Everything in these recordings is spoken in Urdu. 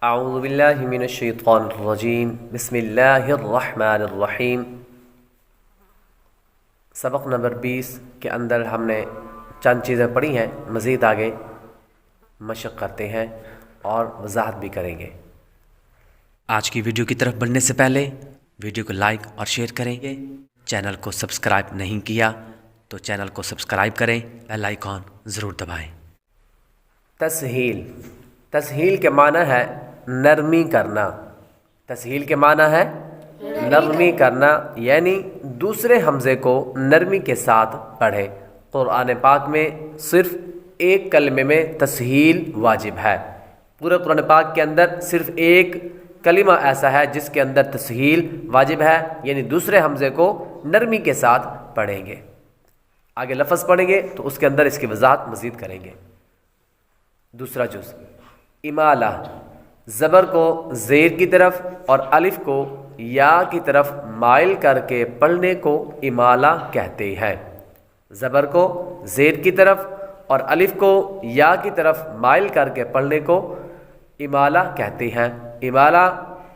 اعوذ باللہ من الشیطان الرجیم بسم اللہ الرحمن الرحیم۔ سبق نمبر 20 کے اندر ہم نے چند چیزیں پڑھی ہیں، مزید آگے مشق کرتے ہیں اور وضاحت بھی کریں گے۔ آج کی ویڈیو کی طرف بڑھنے سے پہلے ویڈیو کو لائک اور شیئر کریں گے۔ چینل کو سبسکرائب نہیں کیا تو چینل کو سبسکرائب کریں، بیل آئیکن ضرور دبائیں۔ تسہیل، تسہیل کے معنی ہے نرمی کرنا۔ تسہیل کے معنی ہے نرمی کرنا، یعنی دوسرے حمزے کو نرمی کے ساتھ پڑھے۔ قرآن پاک میں صرف ایک کلمے میں تسہیل واجب ہے۔ پورے قرآن پاک کے اندر صرف ایک کلمہ ایسا ہے جس کے اندر تسہیل واجب ہے، یعنی دوسرے حمزے کو نرمی کے ساتھ پڑھیں گے۔ آگے لفظ پڑھیں گے تو اس کے اندر اس کی وضاحت مزید کریں گے۔ دوسرا جز امالہ، زبر کو زیر کی طرف اور الف کو یا کی طرف مائل کر کے پڑھنے کو امالہ کہتے ہیں۔ زبر کو زیر کی طرف اور الف کو یا کی طرف مائل کر کے پڑھنے کو امالہ کہتے ہیں۔ امالہ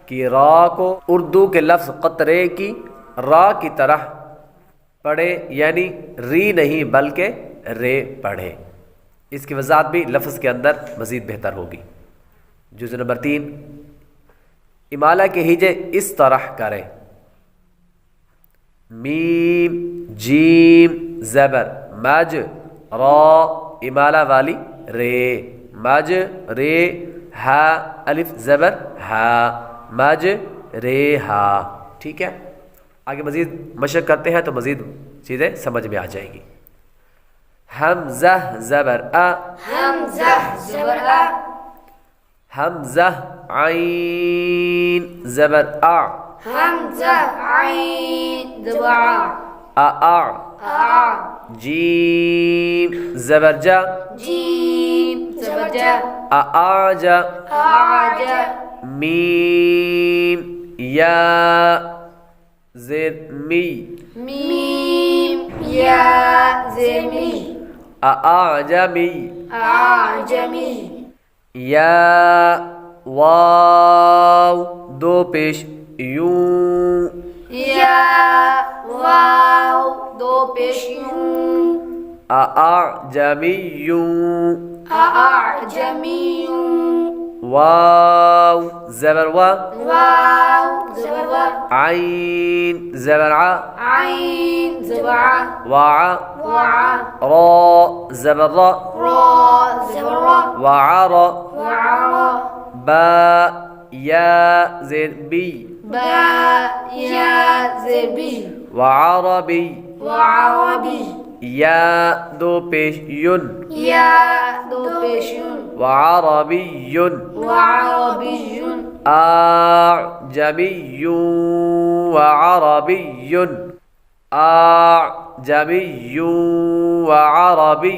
کی را کو اردو کے لفظ قطرے کی را کی طرح پڑھے، یعنی ری نہیں بلکہ رے پڑھے۔ اس کی وضاحت بھی لفظ کے اندر مزید بہتر ہوگی۔ جزء نمبر 3، امالہ کے ہجے اس طرح کریں: میم جیم زبر مج، را امالہ والی رے مج رے، ہا الف زبر ہا مج رے ہا۔ ٹھیک ہے، آگے مزید مشق کرتے ہیں تو مزید چیزیں سمجھ میں آ جائیں گی۔ حمزہ زبر ا، حمزہ زبر آ، حمزہ عین زبر آ، حمزہ عین زبر آ، آ جیم زبر جا، جیم زبر جا، آجا، آجا، میم یا زیر می، میم یا زیر می، آجمی، آجمی، یا واو دو پیش یوں، یا واو دو پیش یوں، اعجمیوں، اعجمی، واو زبر وا، واو زبر وا، عین زبر ع، عین زبر ع، وع، وع، را زبر را، را زبر را، وعر، وعر، با یا زیر بی، با یا زیر بی، وعربی، وعربی، یا دو پیش یون، یا دو پیش یون، وعربی، وعربی، اعجمی وعربی، اعجمی وعربی۔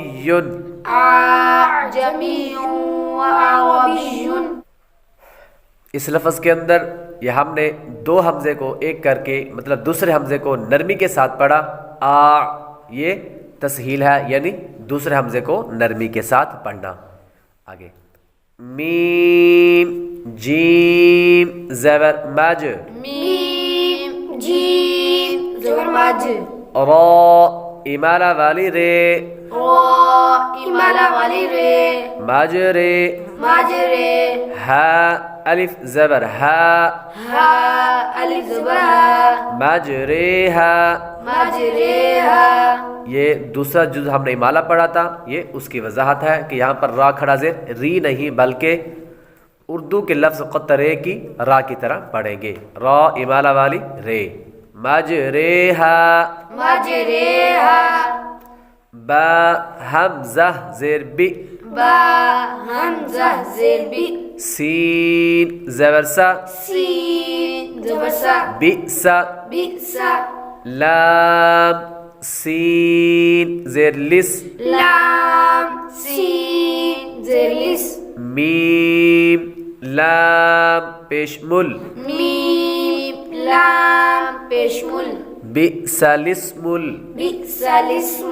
اعجمی وعربی۔ اس لفظ کے اندر یہ ہم نے دو حمزے کو ایک کر کے، مطلب دوسرے حمزے کو نرمی کے ساتھ پڑھا۔ یہ تسہیل ہے، یعنی دوسرے حمزے کو نرمی کے ساتھ پڑھنا۔ آگے میم جیم زبر مج، میم جیم زبر مج، را امالہ والی رے، را امالہ والی رے، مج رے، مج رے، ہا الف زبر ہا، ہا الف زبر ہا، مج رے ہا۔ مج رے ہا۔ یہ دوسرا جز ہم نے امالہ پڑھا تھا، یہ اس کی وضاحت ہے کہ یہاں پر را کھڑا زیر ری نہیں بلکہ اردو کے لفظ قطرے کی را کی طرح پڑھیں گے۔ را امالہ والی رے، مج رے ہا، مج رے ہا، با حمزہ زیر بی، با حمزہ زیر بی، سین زبر سا، سین زبر سا، بئسا، بئسا، لام سین زیر لس، لام سین زیر لس، میم لام پیش مل، میم لام پیش مل، بئس الاسم بئس الاسم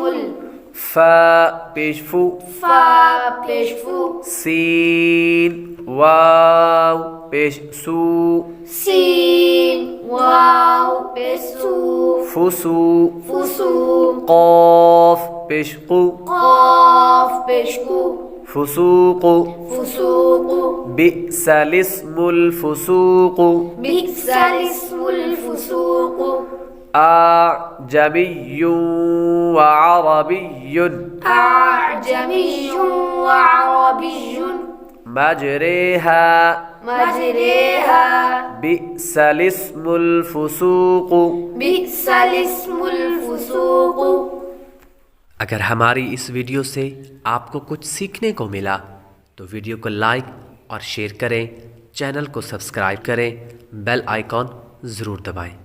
فا پیش فو فا پیش فو سین واو پیش سو سین واو پیش سو فسو فسو قاف پیش قو قاف پیش کو فسوق فسوق بئس الاسم الفسوق بئس الاسم الفسوق أعجمي وعربي أعجمي وعربي مجريها مجريها بئس الاسم الفسوق بئس الاسم الفسوق. اگر ہماری اس ویڈیو سے آپ کو کچھ سیکھنے کو ملا تو ویڈیو کو لائک اور شیئر کریں، چینل کو سبسکرائب کریں، بیل آئیکن ضرور دبائیں.